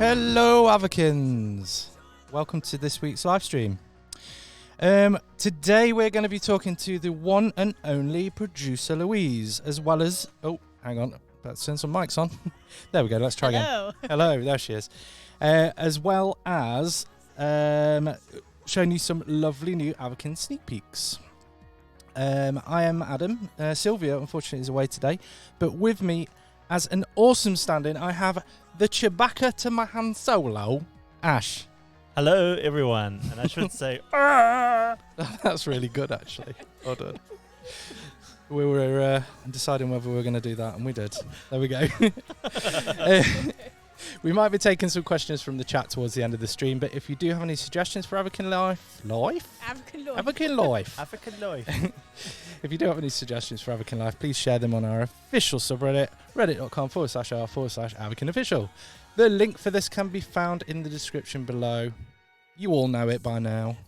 Hello, Avakins. Welcome to this week's live stream. Today we're going to be talking to the one and only Producer Louise, as well as... Oh, hang on. Let's turn some mics on. There we go. Let's try again. Hello. There she is. As well as showing you some lovely new Avakin sneak peeks. I am Adam. Sylvia, unfortunately, is away today. But with me, as an awesome stand-in, I have the Chewbacca to my Han Solo, Ash. Hello, everyone. And I should say, Arr! That's really good, actually. Well done. We were deciding whether we were going to do that, and we did. There we go. We might be taking some questions from the chat towards the end of the stream, but if you do have any suggestions for Avakin Life? Avakin Life. If you do have any suggestions for Avakin Life, please share them on our official subreddit, reddit.com/r/Avakin Official. The link for this can be found in the description below. You all know it by now.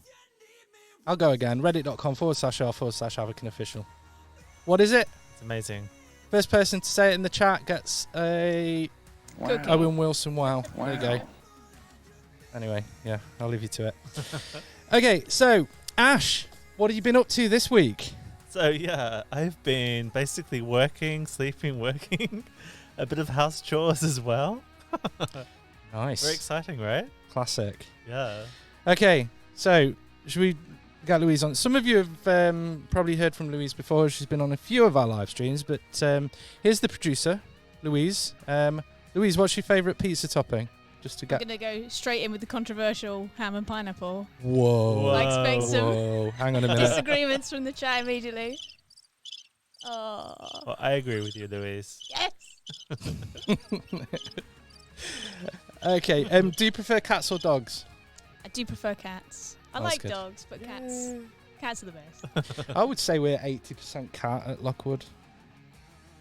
I'll go again, reddit.com/r/Avakin Official. What is it? It's amazing. First person to say it in the chat gets a... Wow. Owen Wilson, wow. There you go. Anyway, yeah, I'll leave you to it. Okay, so, Ash, what have you been up to this week? So, yeah, I've been basically working, sleeping, working. A bit of house chores as well. Nice. Very exciting, right? Classic. Yeah. Okay, so, should we get Louise on? Some of you have probably heard from Louise before. She's been on a few of our live streams, but here's the producer, Louise. Louise, what's your favourite pizza topping? Just to get. I'm going to go straight in with the controversial ham and pineapple. Whoa. I expect some Whoa. Hang on a minute. disagreements from the chat immediately. Oh. Well, I agree with you, Louise. Yes. Okay, do you prefer cats or dogs? I do prefer cats. I That's like good. dogs, but cats are the best. I would say we're 80% cat at Lockwood.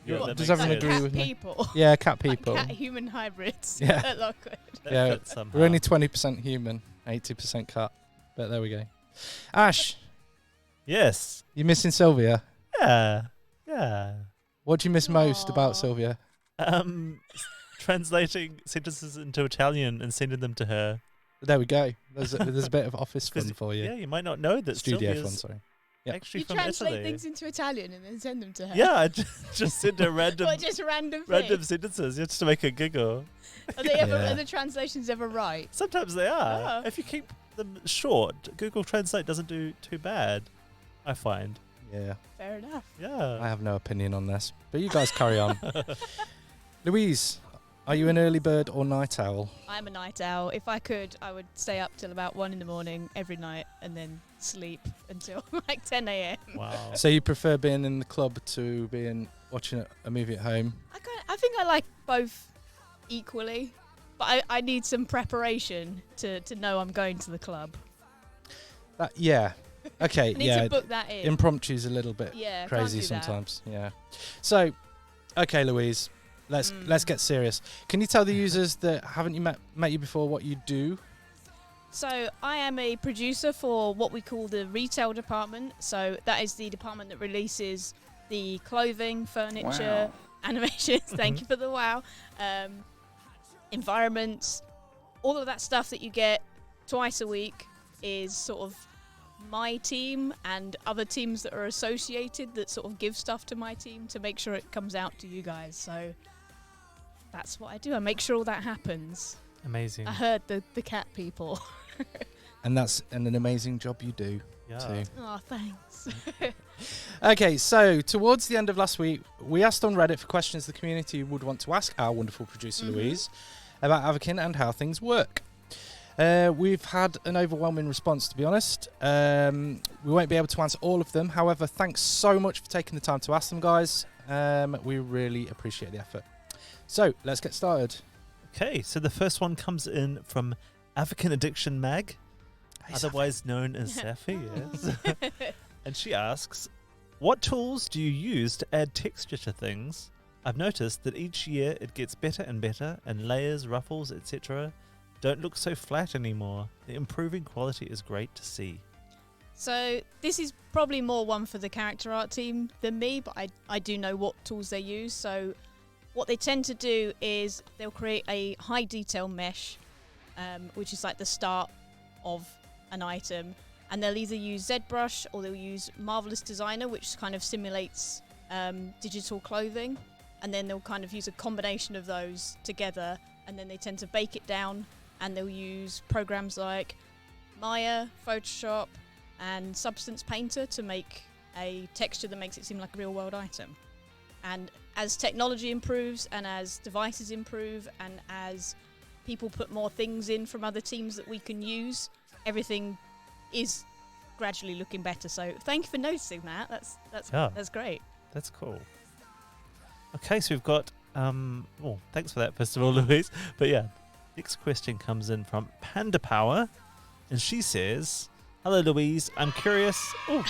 Yeah, that Does makes everyone sense. agree cat with me? people. Yeah, cat people. Like cat-human hybrids Yeah. at Lockwood. That Yeah, fits somehow. We're only 20% human, 80% cat. But there we go. Ash, Yes. you missing Sylvia? Yeah. Yeah. What do you miss most Aw. about Sylvia? Translating sentences into Italian and sending them to her. There we go. There's a bit of office fun 'Cause, for you. Yeah, you might not know that Studio Sylvia's fun, sorry. Yep. actually You from translate Italy. things into Italian and then send them to her. Yeah, I just send her random What, just random things? sentences just to make her giggle. Are they ever? Yeah. Are the translations ever right? Sometimes they are. Oh. If you keep them short, Google Translate doesn't do too bad, I find. Yeah, Fair enough. Yeah. I have no opinion on this. But you guys carry on. Louise, are you an early bird or night owl? I'm a night owl. If I could, I would stay up till about 1 a.m. every night and then sleep until like 10 a.m. Wow. So you prefer being in the club to being watching a movie at home? I think I like both equally, but I need some preparation to know I'm going to the club. Yeah. Okay, I need yeah. to book that in. Impromptu's a little bit Yeah, crazy can't do that. sometimes. Yeah. So, okay, Louise, let's get serious. Can you tell the users that haven't met you before what you do? So I am a producer for what we call the retail department. So that is the department that releases the clothing, furniture, animations. Thank you for the wow. Environments, all of that stuff that you get twice a week is sort of my team and other teams that are associated that sort of give stuff to my team to make sure it comes out to you guys. So that's what I do. I make sure all that happens. Amazing. I heard the cat people. And that's an amazing job you do Yeah. too. Oh, thanks. Okay, so towards the end of last week, we asked on Reddit for questions the community would want to ask our wonderful producer Louise about Avakin and how things work. We've had an overwhelming response, to be honest. We won't be able to answer all of them. However, thanks so much for taking the time to ask them, guys. We really appreciate the effort. So, let's get started. Okay, so the first one comes in from Avakin Addiction Mag, otherwise known as Safi, yes. And she asks, what tools do you use to add texture to things? I've noticed that each year it gets better and better, and layers, ruffles, etc. don't look so flat anymore. The improving quality is great to see. So this is probably more one for the character art team than me, but I do know what tools they use. So what they tend to do is they'll create a high detail mesh which is like the start of an item. And they'll either use ZBrush or they'll use Marvelous Designer, which kind of simulates digital clothing. And then they'll kind of use a combination of those together, and then they tend to bake it down, and they'll use programs like Maya, Photoshop, and Substance Painter to make a texture that makes it seem like a real world item. And as technology improves, and as devices improve, and as people put more things in from other teams that we can use, everything is gradually looking better. So thank you for noticing that. That's great. That's cool. Okay, so we've got well, thanks for that, first of all, Louise. But yeah, next question comes in from Panda Power, and she says, "Hello, Louise. I'm curious." Oh,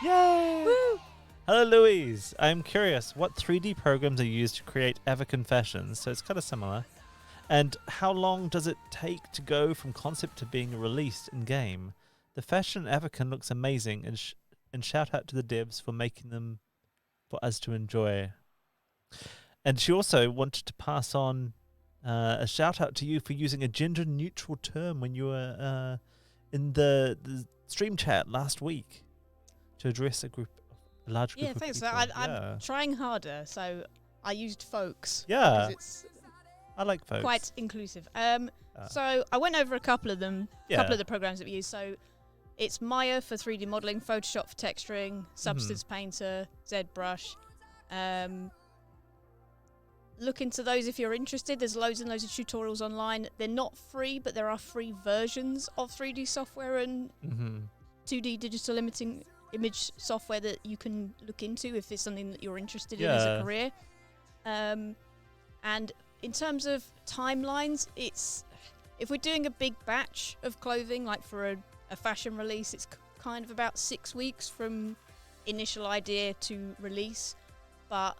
yay! Woo! Hello, Louise. I'm curious, what 3D programs are used to create Avakin fashions? So it's kind of similar. And how long does it take to go from concept to being released in game? The fashion Avakin looks amazing, and shout out to the devs for making them for us to enjoy. And she also wanted to pass on a shout out to you for using a gender neutral term when you were in the stream chat last week to address a large group of thanks. people. I'm trying harder, so I used folks. Yeah, because I like folks. quite inclusive. So I went over a couple of them, couple of the programs that we use. So it's Maya for 3D modeling, Photoshop for texturing, Substance Painter, ZBrush. Look into those if you're interested. There's loads and loads of tutorials online. They're not free, but there are free versions of 3D software and 2D digital image software that you can look into if it's something that you're interested in as a career. And in terms of timelines, if we're doing a big batch of clothing, like for a fashion release, it's kind of about 6 weeks from initial idea to release. But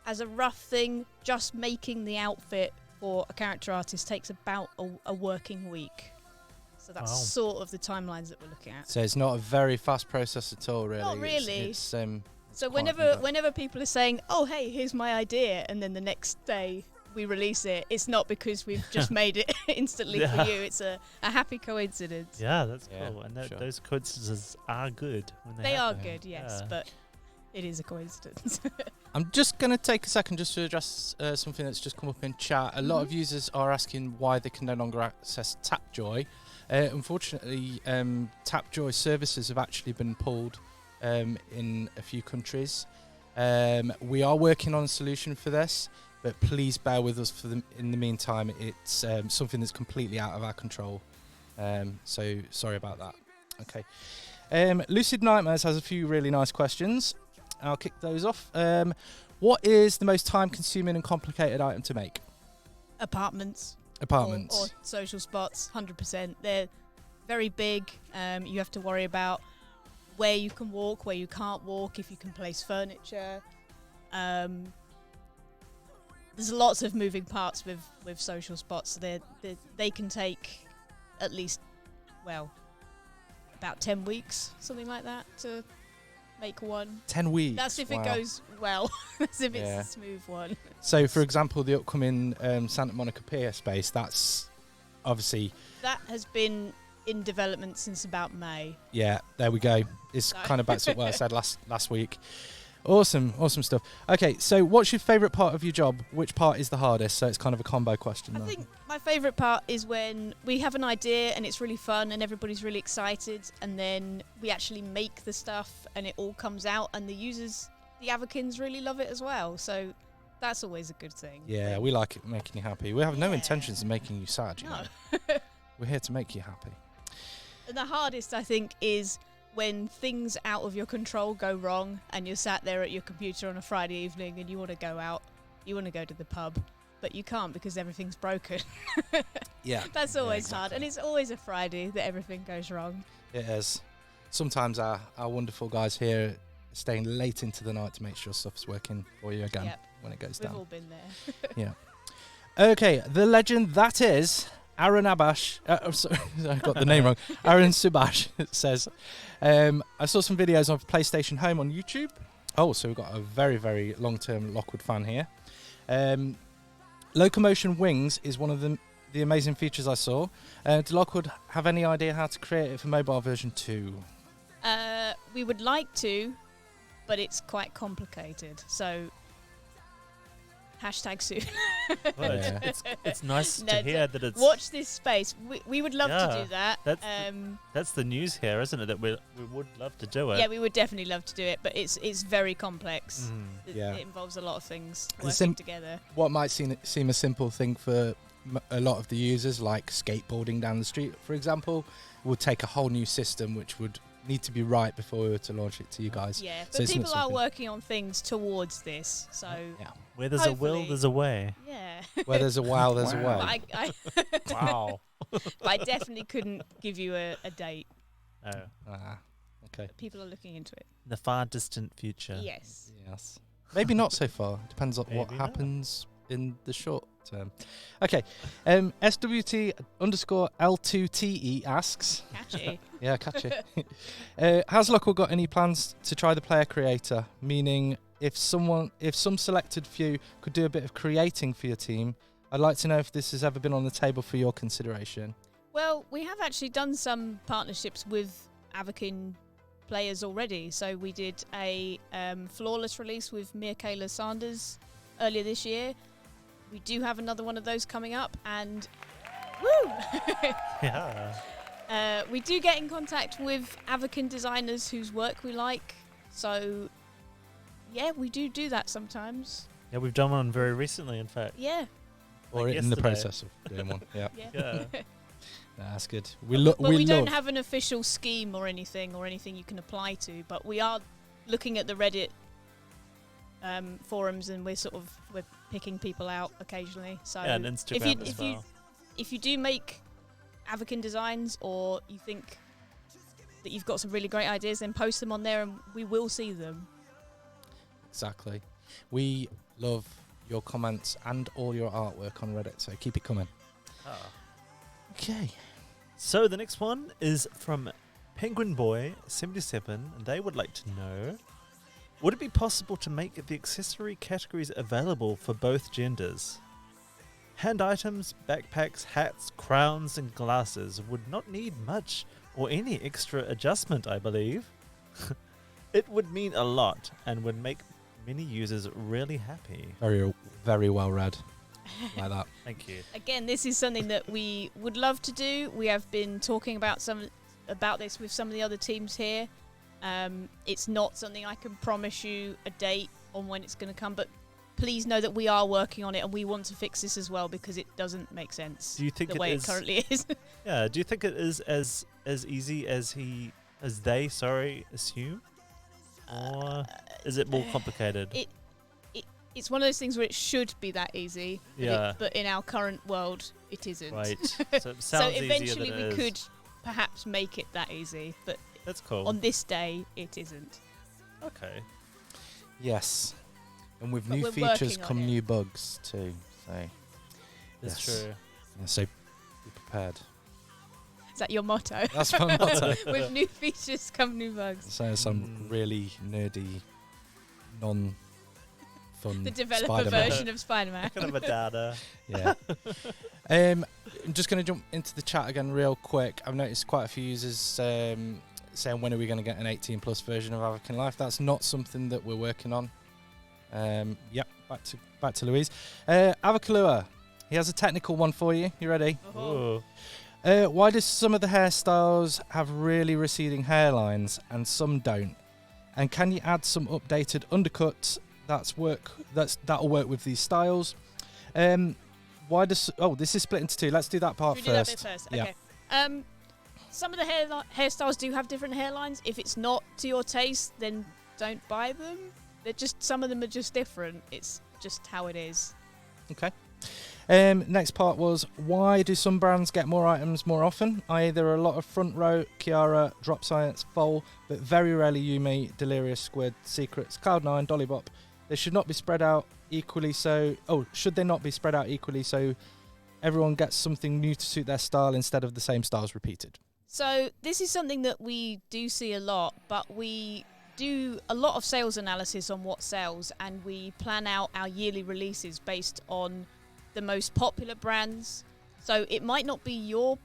as a rough thing, just making the outfit for a character artist takes about a working week. So that's sort of the timelines that we're looking at. So it's not a very fast process at all, really. Not really. It's so whenever people are saying, "Oh, hey, here's my idea," and then the next day we release it, it's not because we've just made it instantly for you. It's a happy coincidence. Yeah, that's cool. And those coincidences are good. When they are good, yes, but it is a coincidence. I'm just going to take a second just to address something that's just come up in chat. A lot of users are asking why they can no longer access Tapjoy. Unfortunately, Tapjoy services have actually been pulled in a few countries. We are working on a solution for this, but please bear with us in the meantime. It's something that's completely out of our control. So sorry about that. Okay. Lucid Nightmares has a few really nice questions. I'll kick those off. What is the most time-consuming and complicated item to make? Apartments. Or social spots, 100%. They're very big. You have to worry about where you can walk, where you can't walk, if you can place furniture. There's lots of moving parts with social spots. They can take at least, about 10 weeks, something like that, to make one. 10 weeks? That's if it goes well. That's if it's a smooth one. So, for example, the upcoming Santa Monica Pier space, that's obviously... That has been in development since about May. Yeah, there we go. It's kind of back to what I said last week. Awesome stuff. Okay, so what's your favourite part of your job? Which part is the hardest? So it's kind of a combo question. I think my favourite part is when we have an idea and it's really fun and everybody's really excited, and then we actually make the stuff and it all comes out, and the users, the Avakins, really love it as well. So that's always a good thing. Yeah, we like it making you happy. We have no intentions of making you sad. You know? We're here to make you happy. And the hardest, I think, is when things out of your control go wrong and you're sat there at your computer on a Friday evening and you want to go out, you want to go to the pub, but you can't because everything's broken. Yeah. That's always hard. And it's always a Friday that everything goes wrong. It is. Sometimes our wonderful guys here are staying late into the night to make sure stuff's working for you again when it goes down. We've all been there. Yeah. Okay, the legend that is... Aaron Abash, I'm sorry, I got the name wrong. Aaron Subash says, I saw some videos of PlayStation Home on YouTube. Oh, so we've got a very, very long-term Lockwood fan here. Locomotion Wings is one of the the amazing features I saw. Do Lockwood have any idea how to create it for mobile version 2? We would like to, but it's quite complicated. So, #soon. Well, it's nice to hear that it's... Watch this space. We would love to do that. That's the news here, isn't it? That we would love to do it. Yeah, we would definitely love to do it, but it's very complex. It involves a lot of things working together. What might seem a simple thing for a lot of the users, like skateboarding down the street, for example, would take a whole new system which would need to be right before we were to launch it to you guys. Yeah, but people are working on things towards this, so... Yeah. Where there's a will, there's a way. Yeah. Where there's a wow, there's a way. Wow. But I definitely couldn't give you a date. Oh. Okay. But people are looking into it. The far distant future. Yes. Yes. Maybe not so far. Depends on what happens in the short term. Okay. SWT_L2TE asks. Catchy. Yeah, catchy. Has Lockwood got any plans to try the player creator? Meaning, if some selected few could do a bit of creating for your team, I'd like to know if this has ever been on the table for your consideration. Well, we have actually done some partnerships with Avakin players already. So we did a flawless release with Michaela Sanders earlier this year. We do have another one of those coming up, and woo! Yeah. We do get in contact with Avakin designers whose work we like. So, yeah, we do that sometimes. Yeah, we've done one very recently, in fact. Yeah. Or like in the yesterday. process of doing one. Yeah. Yeah. That's good. But we don't have an official scheme or anything you can apply to. But we are looking at the Reddit forums, and we're picking people out occasionally. So yeah, and Instagram as well. If you do make Avakin designs, or you think that you've got some really great ideas, then post them on there, and we will see them. Exactly. We love your comments and all your artwork on Reddit, so keep it coming. Okay. So the next one is from Penguin Boy 77, and they would like to know, would it be possible to make the accessory categories available for both genders? Hand items, backpacks, hats, crowns and glasses would not need much or any extra adjustment, I believe. It would mean a lot and would make many users really happy. Very, very well read. Like that. Thank you. Again, this is something that we would love to do. We have been talking about this with some of the other teams here. It's not something I can promise you a date on when it's going to come, but please know that we are working on it, and we want to fix this as well, because it doesn't make sense. Do you think the way it currently is? Yeah. Do you think it is as easy as they assume, or is it more complicated? It's one of those things where it should be that easy. Yeah. But in our current world, it isn't. Right. So it sounds so eventually easier than we it could is. perhaps make it that easy, but That's cool. on this day, it isn't. Okay. Yes. And with But new we're features working on come it. new bugs too. So That's yes. true. Yeah, so be prepared. Is that your motto? That's my motto. With new features come new bugs. So some really nerdy, non-fun The developer Spider-Man. version of Spider-Man. Kind of a data. Yeah. I'm just going to jump into the chat again real quick. I've noticed quite a few users saying, when are we going to get an 18 plus version of Avakin Life? That's not something that we're working on. Yep, back to Louise. Avakalua, he has a technical one for you. You ready? Ooh. Why do some of the hairstyles have really receding hairlines and some don't? And can you add some updated undercuts that'll work with these styles? This is split into two. Let's do that part Should we do that first. bit first? Yeah. Okay. Some of the hairstyles do have different hairlines. If it's not to your taste, then don't buy them. Some of them are just different. It's just how it is. Okay. Next part was, why do some brands get more items more often? I.e. there are a lot of Front Row, Kiara, Drop Science, Foal, but very rarely Yumi, Delirious Squid, Secrets, Cloud9, Dollybop. They should not be spread out equally so... should they not be spread out equally so everyone gets something new to suit their style instead of the same styles repeated? So this is something that we do see a lot, but we do a lot of sales analysis on what sells, and we plan out our yearly releases based on the most popular brands So it might not be your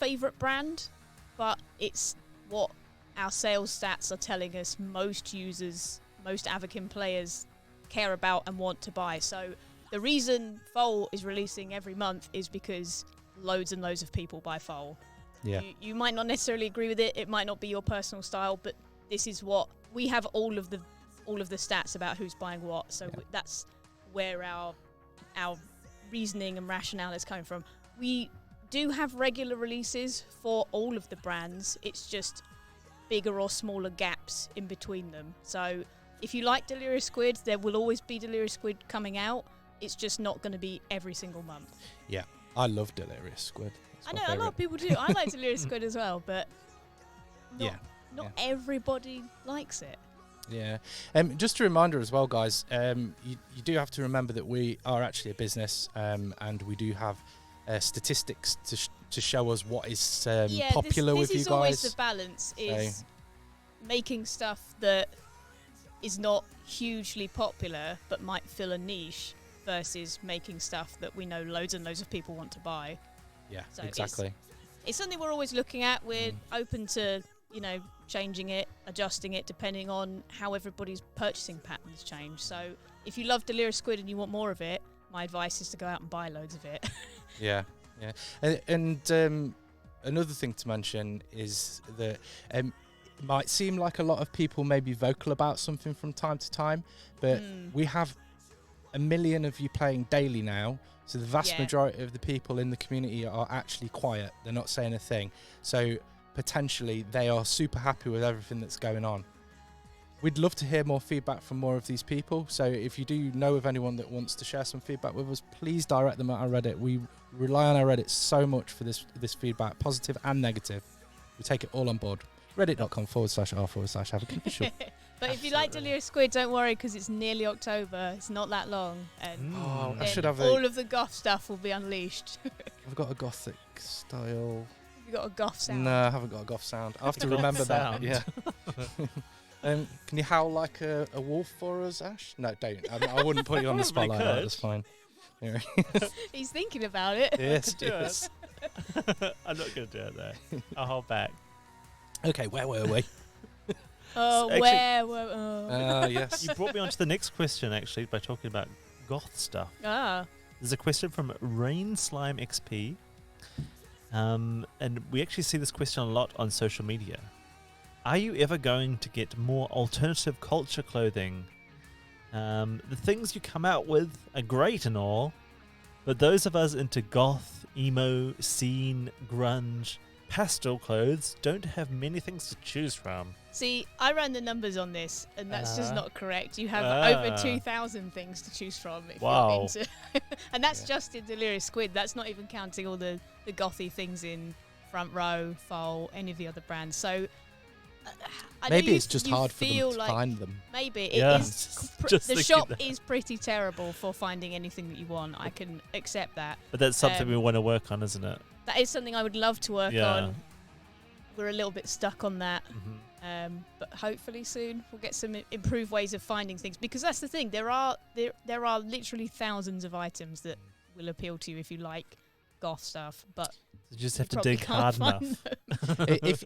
favourite brand, but it's what our sales stats are telling us most users, most Avakin players care about and want to buy. So the reason Foal is releasing every month is because loads and loads of people buy Foal. Yeah. You might not necessarily agree with it. It might not be your personal style, but this is what we have. All of the stats about who's buying what. So that's where our reasoning and rationale is coming from. We do have regular releases for all of the brands. It's just bigger or smaller gaps in between them. So if you like Delirious Squid, there will always be Delirious Squid coming out. It's just not going to be every single month. Yeah, I love Delirious Squid. I know a lot of people do. I like Delirious Squid as well, but not everybody likes it. Yeah. Just a reminder as well, guys, you do have to remember that we are actually a business, and we do have statistics to show us what is popular with you guys. This is always the balance, is making stuff that is not hugely popular but might fill a niche versus making stuff that we know loads and loads of people want to buy. Yeah, so exactly. It's something we're always looking at. We're open to, changing it, adjusting it, depending on how everybody's purchasing patterns change. So if you love Delirious Squid and you want more of it, my advice is to go out and buy loads of it. Yeah. And another thing to mention is that it might seem like a lot of people may be vocal about something from time to time, but we have 1 million of you playing daily now. So the vast majority of the people in the community are actually quiet. They're not saying a thing. So potentially they are super happy with everything that's going on. We'd love to hear more feedback from more of these people. So if you do know of anyone that wants to share some feedback with us, please direct them at our Reddit. We rely on our Reddit so much for this feedback, positive and negative. We take it all on board. Reddit.com/r/Avakin. Sure. But if you like Delirious Squid, don't worry, because it's nearly October. It's not that long. And I should have all of the goth stuff will be unleashed. I've got a gothic style. You got a goth sound? No, I haven't got a goth sound. I have to remember that. Yeah. Can you howl like a wolf for us, Ash? No, don't. I wouldn't put you on the spot like that. That's fine. Anyway. He's thinking about it. Yes. I'm not going to do it though. I'll hold back. Okay, where were we? Yes. You brought me on to the next question, actually, by talking about goth stuff. There's a question from Rain Slime XP. And we actually see this question a lot on social media. Are you ever going to get more alternative culture clothing? The things you come out with are great and all, but those of us into goth, emo, scene, grunge, pastel clothes don't have many things to choose from. See, I ran the numbers on this, and that's just not correct. You have over 2,000 things to choose from if you're into and that's just in Delirious Squid. That's not even counting all the gothy things in Front Row, Foal, any of the other brands. So maybe it's just hard for them to find them. Maybe it is. The shop is pretty terrible for finding anything that you want. I can accept that. But that's something we want to work on, isn't it? That is something I would love to work on. We're a little bit stuck on that. But hopefully soon we'll get some improved ways of finding things, because that's the thing. There are literally thousands of items that will appeal to you if you like goth stuff, but you just have to dig hard enough.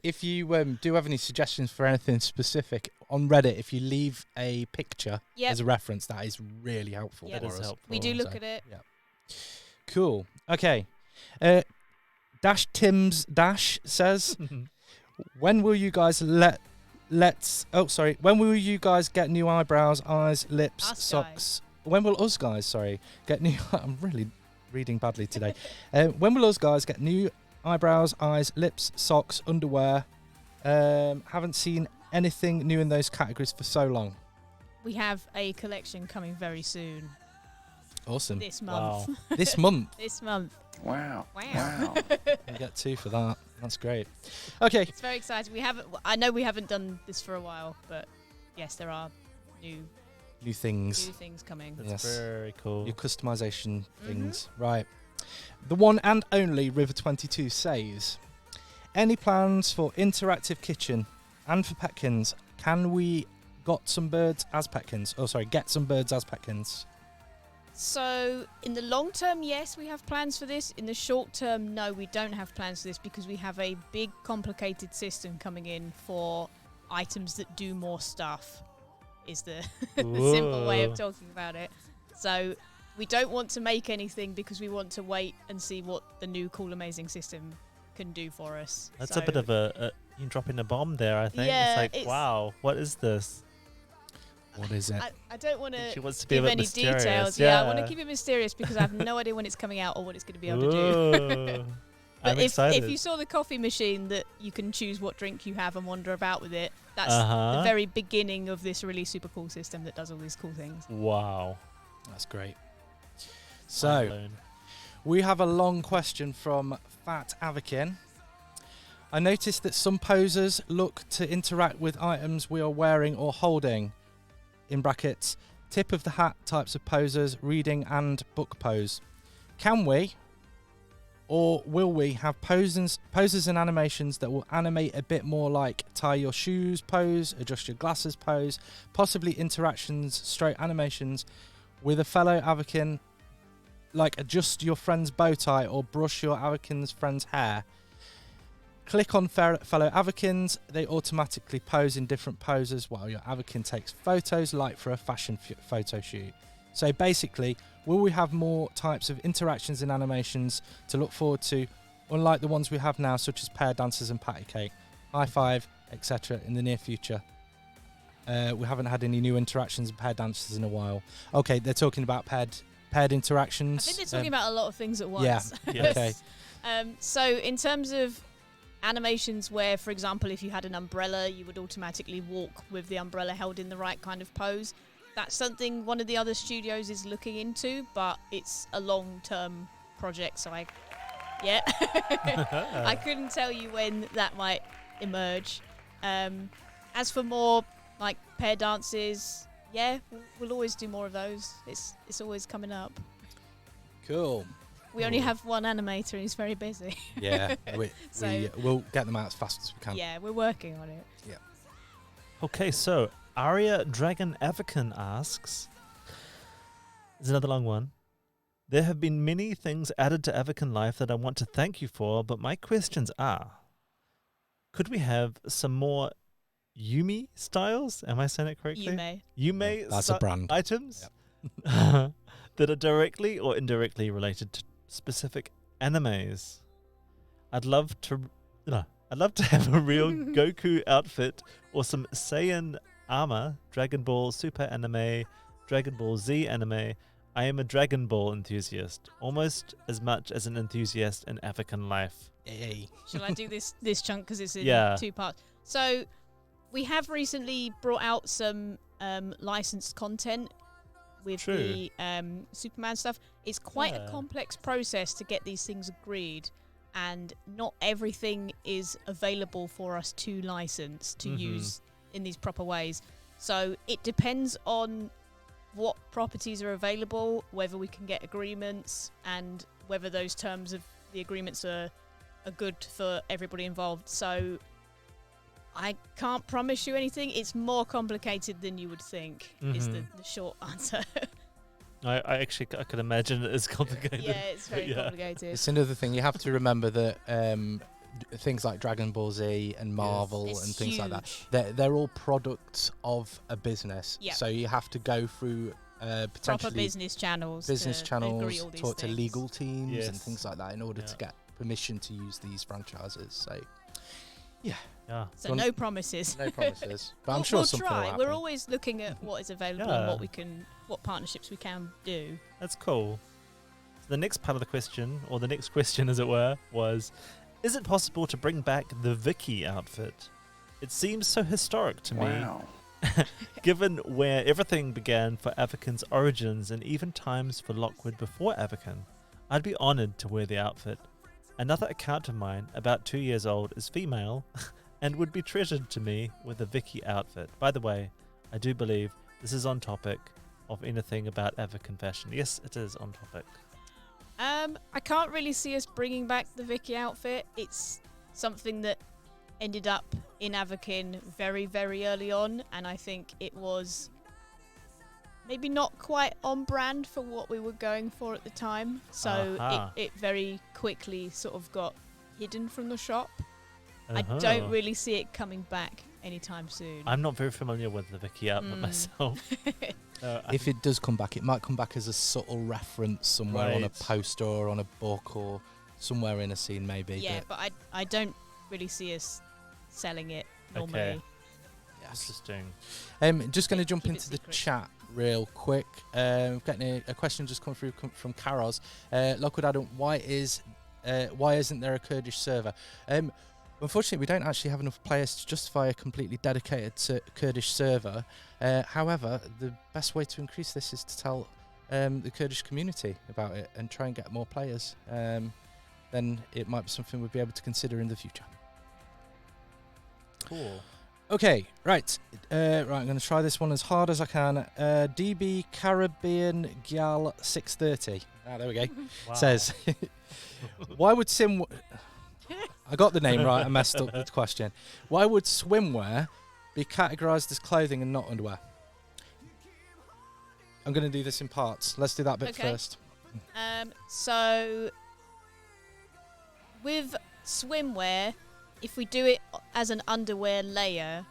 If you do have any suggestions for anything specific on Reddit, if you leave a picture as a reference, that is really helpful. That for is us. helpful. We do look at it. Yeah. Cool. Okay. Dash Tim's Dash says, when will you guys when will you guys get new eyebrows, eyes, lips, socks? When will us guys, get new... I'm really reading badly today. When will us guys get new eyebrows, eyes, lips, socks, underwear? Haven't seen anything new in those categories for so long. We have a collection coming very soon. Awesome. This month. Wow. This month? This month. Wow. We get 2 for that. That's great. Okay. It's very exciting. I know we haven't done this for a while, but yes, there are new things. New things coming. That's very cool. New customization things. Right. The one and only River22 says, any plans for interactive kitchen and for petkins? Can we get some birds as petkins? So, in the long term, yes, we have plans for this. In the short term, no, we don't have plans for this because we have a big, complicated system coming in for items that do more stuff, is the, the simple way of talking about it. So, we don't want to make anything because we want to wait and see what the new cool, amazing system can do for us. That's so a bit of you dropping a bomb there, I think. Yeah, it's like, wow, what is this? What is it? I don't want She to wants to be a give bit any mysterious. details. Yeah, I want to keep it mysterious because I have no idea when it's coming out or what it's going to be able to do. I'm But excited. if you saw the coffee machine that you can choose what drink you have and wander about with it, that's Uh-huh. the very beginning of this really super cool system that does all these cool things. Wow. That's great. Mind So, blown. we have a long question from Fat Avakin. I noticed that some posers look to interact with items we are wearing or holding. In brackets, tip of the hat types of posers, reading and book pose. Can we or will we have poses and animations that will animate a bit more like tie your shoes pose, adjust your glasses pose, possibly interactions, straight animations with a fellow Avakin, like adjust your friend's bow tie or brush your Avakin's friend's hair? Click on fellow Avakins, they automatically pose in different poses while your Avakin takes photos like for a fashion photo shoot. So basically, will we have more types of interactions and animations to look forward to, unlike the ones we have now, such as pair dances and patty cake, high five, etc. in the near future? We haven't had any new interactions and pair dances in a while. Okay, they're talking about paired interactions. I think they're talking about a lot of things at once. Yeah, Yes. okay. So in terms of animations where, for example, if you had an umbrella, you would automatically walk with the umbrella held in the right kind of pose. That's something one of the other studios is looking into, but it's a long-term project, so I couldn't tell you when that might emerge. As for more like pair dances, yeah, we'll always do more of those. It's always coming up. Cool. We only have one animator and he's very busy. Yeah, So- we'll get them out as fast as we can. Yeah, we're working on it. Okay, so Aria Dragon Avakin asks, there's another long one. There have been many things added to Avakin life that I want to thank you for, but my questions are, could we have some more Yumi styles? Am I saying it correctly? You may. Yume That's a brand. items that are directly or indirectly related to specific animes. I'd love to have a real Goku outfit or some Saiyan armor, Dragon Ball Super anime, Dragon Ball Z anime. I am a Dragon Ball enthusiast, almost as much as an enthusiast in African life. Hey. Shall I do this chunk because it's in Yeah. 2 parts? So we have recently brought out some licensed content with True. the Superman stuff. It's quite Yeah. a complex process to get these things agreed, and not everything is available for us to license to Mhm. use in these proper ways. So it depends on what properties are available, whether we can get agreements, and whether those terms of the agreements are good for everybody involved. So I can't promise you anything. It's more complicated than you would think, is the short answer. I could imagine it is complicated. Yeah, it's very Yeah. complicated. It's another thing. You have to remember that things like Dragon Ball Z and Marvel It's and things like that, huge. they're all products of a business. Yep. So you have to go through Proper potentially business channels. business to channels, agree all these talk to things. legal teams and Yes. things like that in order Yeah. to get permission to use these franchises. So Yeah. So no promises. no promises, but I'm We'll- sure we'll something try. will happen. We're always looking at what is available Yeah. and what partnerships we can do. That's cool. So the next part of the question, or the next question as it were, was, is it possible to bring back the Vicki outfit? It seems so historic to me, given where everything began for Avakin's origins and even times for Lockwood before Avakin. I'd be honoured to wear the outfit. Another account of mine, about 2 years old, is female and would be treasured to me with a Vicki outfit. By the way, I do believe this is on topic of anything about Avakin fashion. Yes, it is on topic. I can't really see us bringing back the Vicki outfit. It's something that ended up in Avakin very, very early on, and I think it was maybe not quite on brand for what we were going for at the time. So it very quickly sort of got hidden from the shop. I don't really see it coming back anytime soon. I'm not very familiar with the Vicki Outfit myself. If it does come back, it might come back as a subtle reference somewhere on a poster or on a book or somewhere in a scene maybe. Yeah, but I don't really see us selling it normally. Okay. Interesting. Just going to jump into the chat real quick. We've got a question just come through from Karos. Lockwood Adam, why isn't there a Kurdish server? Unfortunately, we don't actually have enough players to justify a completely dedicated Kurdish server. However, the best way to increase this is to tell the Kurdish community about it and try and get more players. Then it might be something we'd be able to consider in the future. Cool. Okay, right. I'm going to try this one as hard as I can. DB Caribbean Gal 630. There we go. Wow. Says, why would I got the name right. I messed up the question. Why would swimwear be categorized as clothing and not underwear? I'm going to do this in parts. Let's do that bit first. So with swimwear, if we do it as an underwear layer,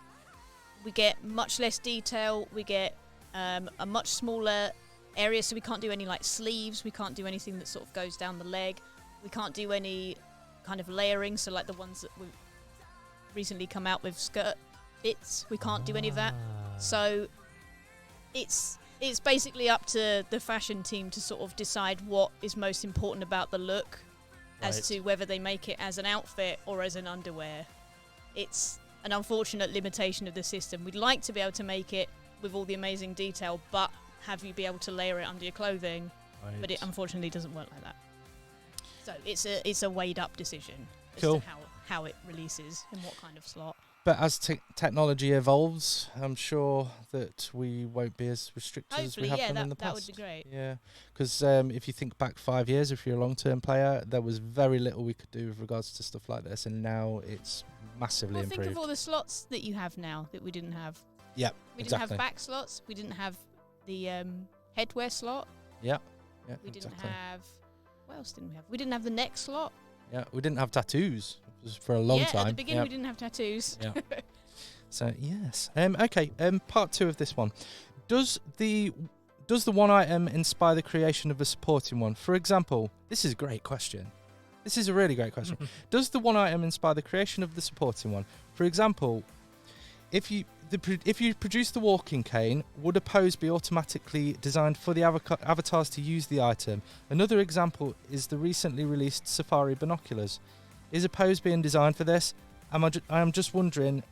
we get much less detail. We get a much smaller area, so we can't do any like sleeves. We can't do anything that sort of goes down the leg. We can't do any kind of layering, so like the ones that we've recently come out with skirt bits, we can't do any of that. So it's basically up to the fashion team to sort of decide what is most important about the look as to whether they make it as an outfit or as an underwear. It's an unfortunate limitation of the system. We'd like to be able to make it with all the amazing detail, but have you be able to layer it under your clothing, but it unfortunately doesn't work like that. So it's a weighed up decision as to how it releases and what kind of slot. But as technology evolves, I'm sure that we won't be as restricted as we have been in the past. That would be great. Yeah, because if you think back 5 years, if you're a long-term player, there was very little we could do with regards to stuff like this, and now it's massively improved. Think of all the slots that you have now that we didn't have. Yeah, we didn't have back slots. We didn't have the headwear slot. Yeah, we didn't have. What else didn't we have? We didn't have the neck slot. Yeah, we didn't have tattoos for a long time. Yeah, at the beginning we didn't have tattoos. Yeah. So yes. Okay. Part 2 of this one. Does the one item inspire the creation of a supporting one? For example, this is a great question. This is a really great question. Does the one item inspire the creation of the supporting one? For example, if you produce the walking cane, would a pose be automatically designed for the avatars to use the item? Another example is the recently released Safari binoculars. Is a pose being designed for this? I am just wondering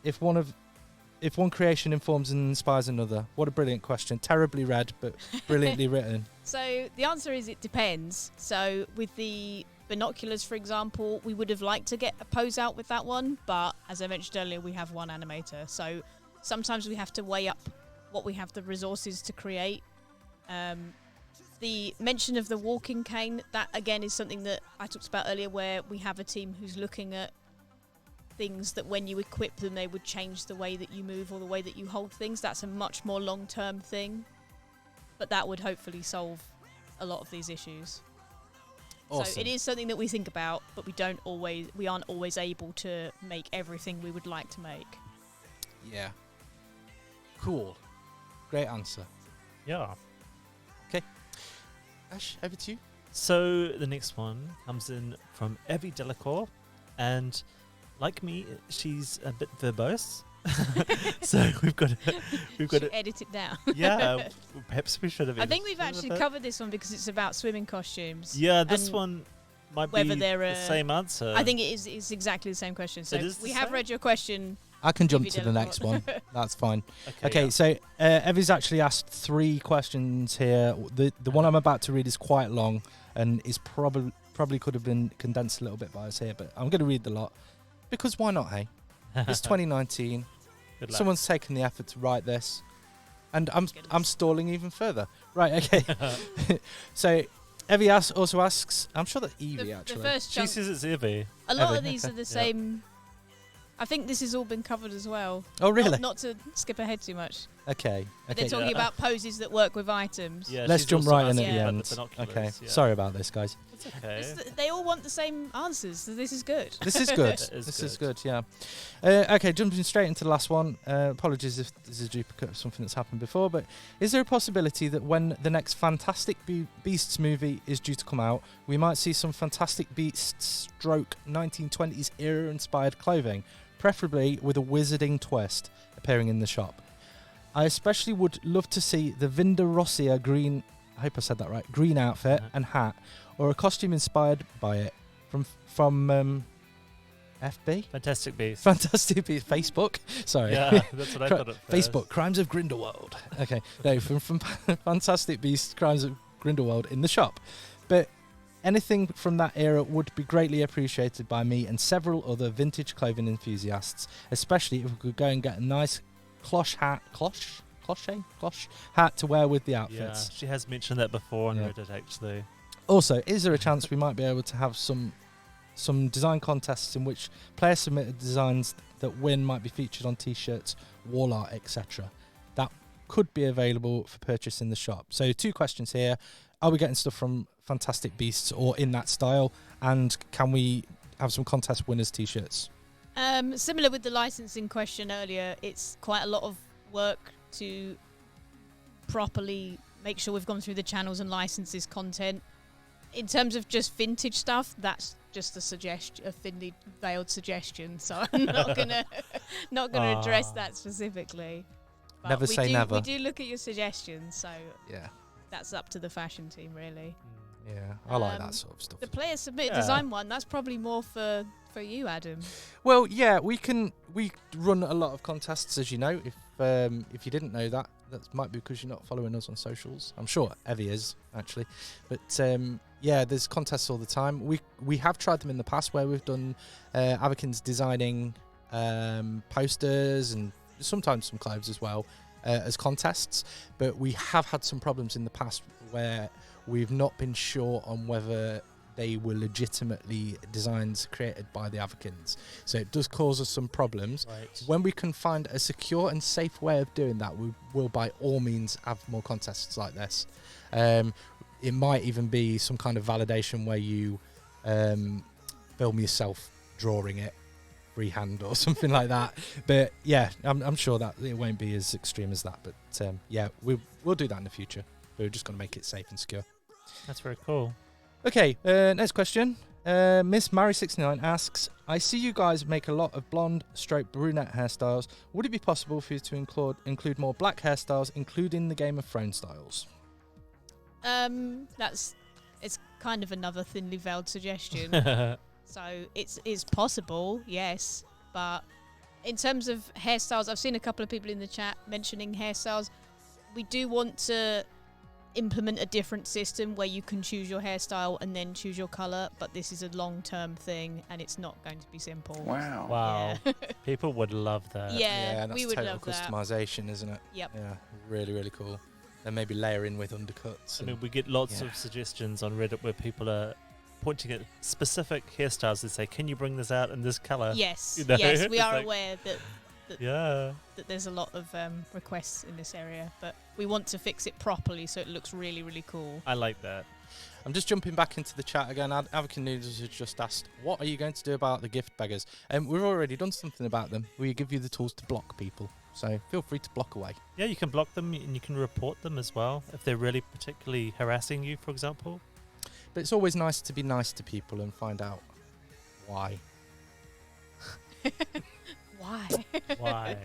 if one creation informs and inspires another. What a brilliant question. Terribly read, but brilliantly written. So the answer is it depends. So with the binoculars, for example, we would have liked to get a pose out with that one, but as I mentioned earlier, we have one animator. So sometimes we have to weigh up what we have the resources to create. The mention of the walking cane, that again is something that I talked about earlier, where we have a team who's looking at things that when you equip them, they would change the way that you move or the way that you hold things. That's a much more long-term thing, but that would hopefully solve a lot of these issues. Awesome. So it is something that we think about, but we aren't always able to make everything we would like to make. Yeah. Cool. Great answer. Yeah. Okay. Ash, over to you. So the next one comes in from Evie Delacour, and like me, she's a bit verbose. So we've got to edit it down. Yeah, perhaps we should have. I think we've actually covered this one because it's about swimming costumes. Yeah, this one might be the same answer. I think it is. It's exactly the same question. So we have read your question. I can jump to the next one. That's fine. Okay, so Evie's actually asked 3 questions here. The one I'm about to read is quite long and is probably could have been condensed a little bit by us here, but I'm going to read the lot because why not? Hey, it's 2019. Someone's taken the effort to write this, and I'm stalling even further. Right? Okay. So Evie also asks. I'm sure that's Evie actually. The first she says it's Evie. A lot of these are the same. I think this has all been covered as well. Oh, really? Not to skip ahead too much. Okay. They're talking about poses that work with items. Yeah, Let's she's jump also right in at asking the about end. binoculars, Okay. yeah. Sorry about this, guys. It's okay. They all want the same answers, so this is good. This is good. This is good, yeah. Okay, jumping straight into the last one. Apologies if this is a duplicate of something that's happened before, but is there a possibility that when the next Fantastic Beasts movie is due to come out, we might see some Fantastic Beasts stroke 1920s era inspired clothing, preferably with a wizarding twist, appearing in the shop? I especially would love to see the Vinda Rossia green, I hope I said that right, green outfit and hat, or a costume inspired by it from FB? Fantastic Beasts. Fantastic Beasts. Facebook? Sorry. Yeah, that's what I thought at first. Facebook, Crimes of Grindelwald. Okay, no, from Fantastic Beasts, Crimes of Grindelwald in the shop. But anything from that era would be greatly appreciated by me and several other vintage clothing enthusiasts, especially if we could go and get a nice cloche hat to wear with the outfits. Yeah, she has mentioned that before on Yeah. Reddit, actually. Also, is there a chance we might be able to have some design contests in which players submitted designs that win might be featured on t-shirts, wall art, etc. That could be available for purchase in the shop. So 2 questions here. Are we getting stuff from Fantastic Beasts or in that style? And can we have some contest winners t-shirts? Similar with the licensing question earlier, it's quite a lot of work to properly make sure we've gone through the channels and licenses content. In terms of just vintage stuff, that's just a thinly veiled suggestion. So I'm not gonna address that specifically. But Never say never. We do look at your suggestions, so Yeah. that's up to the fashion team, really. Yeah, I like that sort of stuff. The player submit design one, that's probably more for you, Adam. Well, yeah, we run a lot of contests, as you know. If you didn't know that might be because you're not following us on socials. I'm sure Evie is, actually. But yeah, there's contests all the time. We have tried them in the past where we've done Avakin's designing posters and sometimes some clothes as well as contests. But we have had some problems in the past where we've not been sure on whether they were legitimately designs created by the Avakins. So it does cause us some problems. Right. When we can find a secure and safe way of doing that, we will by all means have more contests like this. It might even be some kind of validation where you film yourself drawing it freehand or something like that. But yeah, I'm sure that it won't be as extreme as that. But yeah, we'll do that in the future. We're just going to make it safe and secure. That's very cool. Okay, next question. Miss Mary69 asks, I see you guys make a lot of blonde stroke brunette hairstyles. Would it be possible for you to include more black hairstyles, including the Game of Thrones styles? It's kind of another thinly veiled suggestion. So it's possible, yes. But in terms of hairstyles, I've seen a couple of people in the chat mentioning hairstyles. We do want to implement a different system where you can choose your hairstyle and then choose your colour, but this is a long-term thing and it's not going to be simple. Wow. Yeah. People would love that. Yeah, that's we would total love that. customization, isn't it? Yep. Yeah, really, really cool. And maybe layer in with undercuts. I mean, we get lots of suggestions on Reddit where people are pointing at specific hairstyles and say, can you bring this out in this colour? Yes, You know? yes, we It's are like- aware that there's a lot of requests in this area, but we want to fix it properly so it looks really, really cool. I like that. I'm just jumping back into the chat again. Avakin News has just asked, what are you going to do about the gift beggars? We've already done something about them. We give you the tools to block people, so feel free to block away. Yeah, you can block them and you can report them as well if they're really particularly harassing you, for example. But it's always nice to be nice to people and find out why. Why? Why?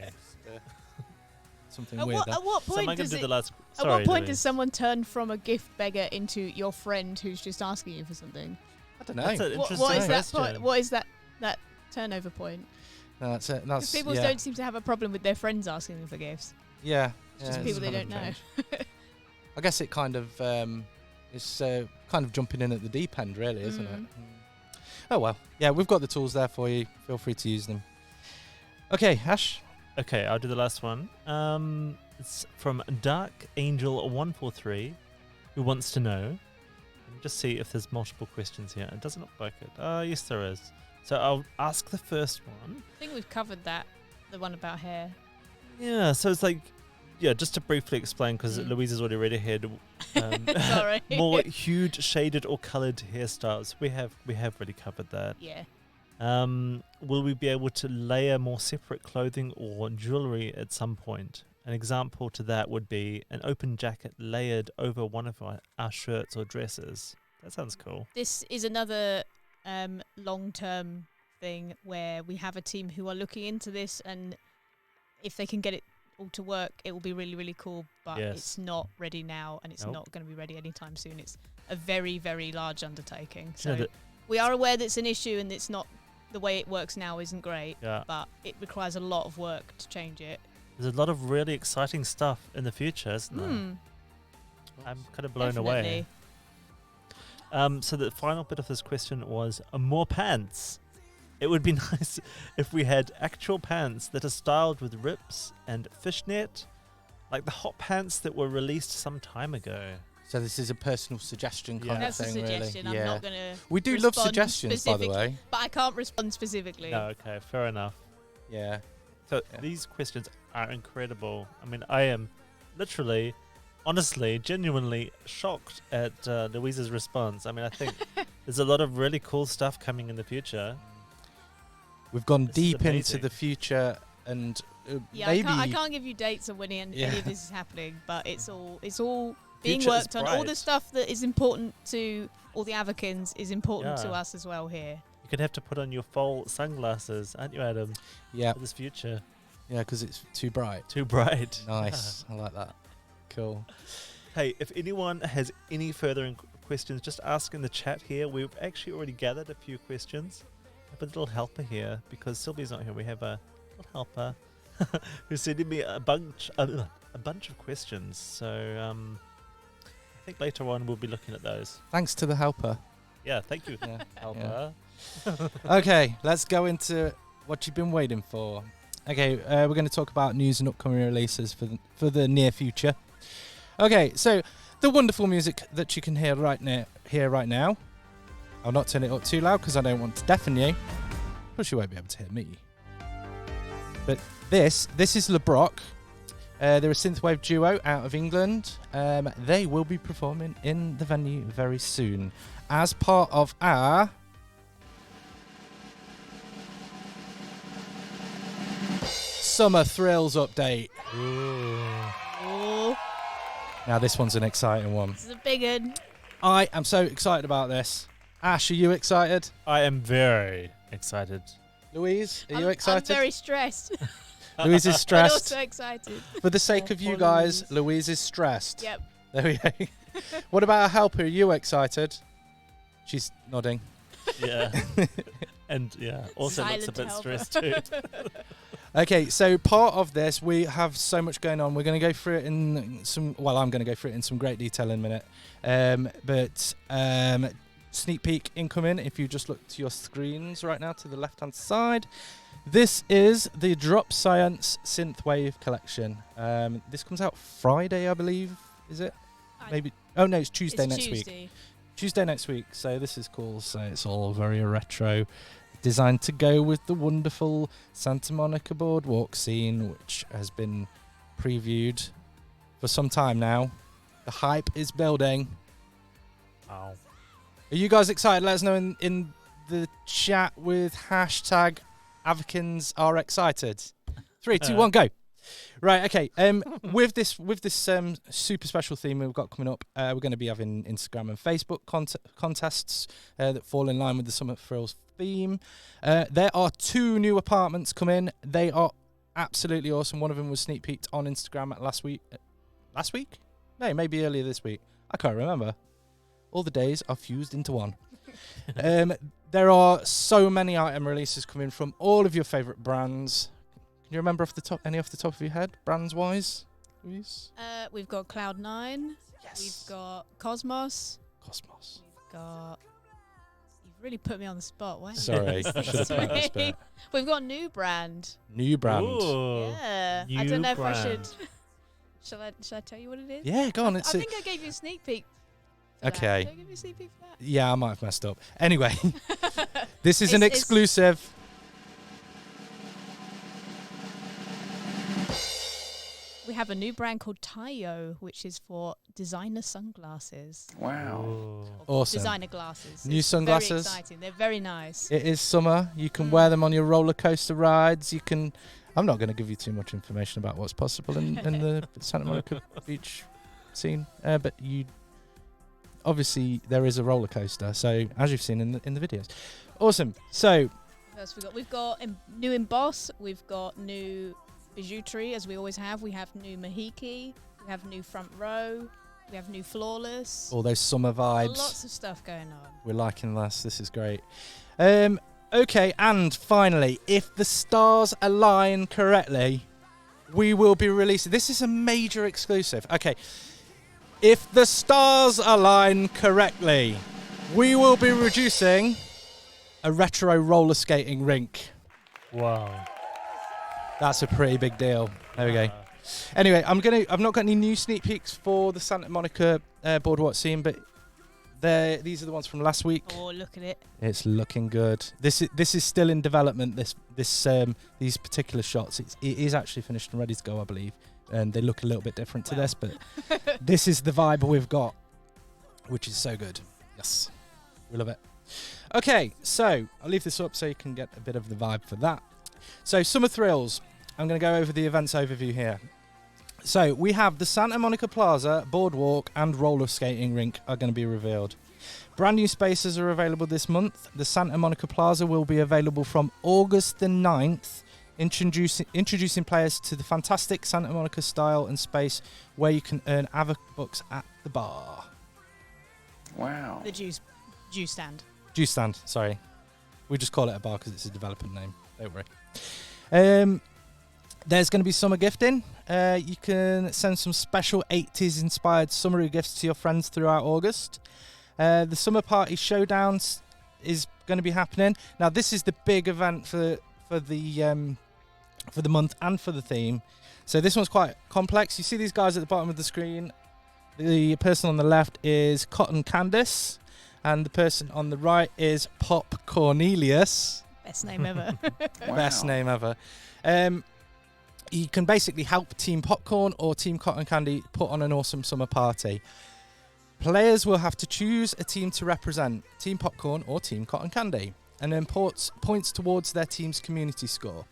Something At weird. what So am I point going to do the last... at what point Louise. does someone turn from a gift beggar into your friend who's just asking you for something? I don't know. That's an What interesting is that question. point? What is that turnover point? No, that's it. Because people don't seem to have a problem with their friends asking them for gifts. Yeah. It's just people they don't know. I guess it kind of it's kind of jumping in at the deep end, really, isn't it? Oh well, yeah, we've got the tools there for you. Feel free to use them. Okay, Ash. Okay, I'll do the last one. It's from Dark Angel 143, who wants to know. Let me just see if there's multiple questions here. It doesn't look like it. Yes, there is. So I'll ask the first one. I think we've covered that, the one about hair. Yeah, so it's like, yeah, just to briefly explain, because Louise has already read ahead. Sorry. More hued, shaded, or coloured hairstyles. We have already covered that. Yeah. Will we be able to layer more separate clothing or jewellery at some point? An example to that would be an open jacket layered over one of our shirts or dresses. That sounds cool. This is another long-term thing where we have a team who are looking into this, and if they can get it all to work, it will be really, really cool. But it's not ready now, and it's not going to be ready anytime soon. It's a very, very large undertaking. So we are aware that it's an issue, and it's not the way it works now isn't great. Yeah. But it requires a lot of work to change it. There's a lot of really exciting stuff in the future, isn't there? I'm kind of blown away. So the final bit of this question was more pants. It would be nice if we had actual pants that are styled with rips and fishnet, like the hot pants that were released some time ago. So this is a personal suggestion kind of thing, really. That's a suggestion. I'm not going to. We do love suggestions, by the way. But I can't respond specifically. No, okay, fair enough. Yeah. So these questions are incredible. I mean, I am literally, honestly, genuinely shocked at Louise's response. I mean, I think there's a lot of really cool stuff coming in the future. We've gone deep into the future, and maybe I can't give you dates of when any of this is happening, but it's all being worked on. All the stuff that is important to all the Avakins is important to us as well here. You're going to have to put on your fall sunglasses, aren't you, Adam? Yeah. For this future. Yeah, because it's too bright. Too bright. Nice. I like that. Cool. Hey, if anyone has any further questions, just ask in the chat here. We've actually already gathered a few questions. I have a little helper here because Sylvie's not here. We have a little helper who's sending me a bunch of questions. So I think later on we'll be looking at those. Thanks to the helper. Yeah, thank you, helper. Yeah. Okay, let's go into what you've been waiting for. Okay, we're going to talk about news and upcoming releases for the near future. Okay, so the wonderful music that you can hear right now. I'll not turn it up too loud because I don't want to deafen you. Plus, you won't be able to hear me. But this is LeBrock. They're a synthwave duo out of England. They will be performing in the venue very soon as part of our Summer Thrills update. Ooh. Now, this one's an exciting one. This is a big one. I am so excited about this. Ash, are you excited? I am very excited. Louise, are you excited? I'm very stressed. Louise is stressed. I'm also excited. For the sake of you guys, Louise is stressed. Yep. There we go. What about our helper? Are you excited? She's nodding. Yeah. And also Silent looks a bit helper. stressed too. Okay, so part of this, we have so much going on. We're going to go through it in some. Well, I'm going to go through it in some great detail in a minute. But sneak peek incoming. If you just look to your screens right now to the left-hand side, this is the Drop Science Synthwave collection. This comes out Friday, I believe. Is it? Maybe. Oh no, it's Tuesday next week. Tuesday next week. So this is cool. So it's all very retro, designed to go with the wonderful Santa Monica boardwalk scene, which has been previewed for some time now. The hype is building. Wow. Are you guys excited? Let us know in the chat with hashtag Avakins are excited. 3, 2, 1, go. Right, okay. With this super special theme we've got coming up, we're going to be having Instagram and Facebook contests that fall in line with the Summer Thrills theme. There are 2 new apartments coming. They are absolutely awesome. One of them was sneak peeked on Instagram last week. Last week? No, maybe earlier this week. I can't remember. All the days are fused into one. There are so many item releases coming from all of your favourite brands. Can you remember off the top of your head, brands-wise, Louise? We've got Cloud9. Yes. We've got Cosmos. We've got... You've really put me on the spot. Why? Sorry, I should have put this bit. We've got New Brand. New Brand. Ooh, yeah. I don't know if I should... Shall I tell you what it is? Yeah, go on. I think I gave you a sneak peek. Okay. Did I give you a sneak peek for that? Yeah, I might have messed up. Anyway, this is an exclusive. we have a new brand called Tayo, which is for designer sunglasses. Wow. Awesome. Designer glasses. New It's sunglasses. Very exciting. They're very nice. It is summer. You can wear them on your roller coaster rides. You can. I'm not going to give you too much information about what's possible in the Santa Monica Beach scene, but you obviously there is a roller coaster. So as you've seen in the videos, awesome. So What else we've got new emboss. We've got new bijouterie, as we always have. We have new mahiki. We have new front row. We have new flawless. all those summer vibes. Lots of stuff going on. We're liking this. This is great. Okay, and finally, if the stars align correctly, we will be releasing. This is a major exclusive. Okay, if the stars align correctly, we will be reducing a retro roller skating rink. Wow. That's a pretty big deal. There we go. Anyway, I've not got any new sneak peeks for the Santa Monica boardwalk scene, but these are the ones from last week. Oh, look at it. It's looking good. This is still in development. These particular shots. It is actually finished and ready to go, I believe. And they look a little bit different to this, but this is the vibe we've got, which is so good. Yes, we love it. Okay, so I'll leave this up so you can get a bit of the vibe for that. So Summer Thrills. I'm going to go over the events overview here. So we have the Santa Monica Plaza, boardwalk and roller skating rink are going to be revealed. Brand new spaces are available this month. The Santa Monica Plaza will be available from August the 9th, introducing players to the fantastic Santa Monica style and space where you can earn Avabucks at the bar. Wow. The juice stand. Juice stand, sorry. We just call it a bar because it's a development name. Don't worry. There's going to be summer gifting. You can send some special 80s inspired summery gifts to your friends throughout August. The Summer Party Showdown is going to be happening. Now, this is the big event for the month and for the theme. So this one's quite complex. You see these guys at the bottom of the screen. The person on the left is Cotton Candice, and the person on the right is Pop Cornelius. Best name ever. Wow. Best name ever. You can basically help Team Popcorn or Team Cotton Candy put on an awesome summer party. Players will have to choose a team to represent Team Popcorn or Team Cotton Candy and then points towards their team's community score.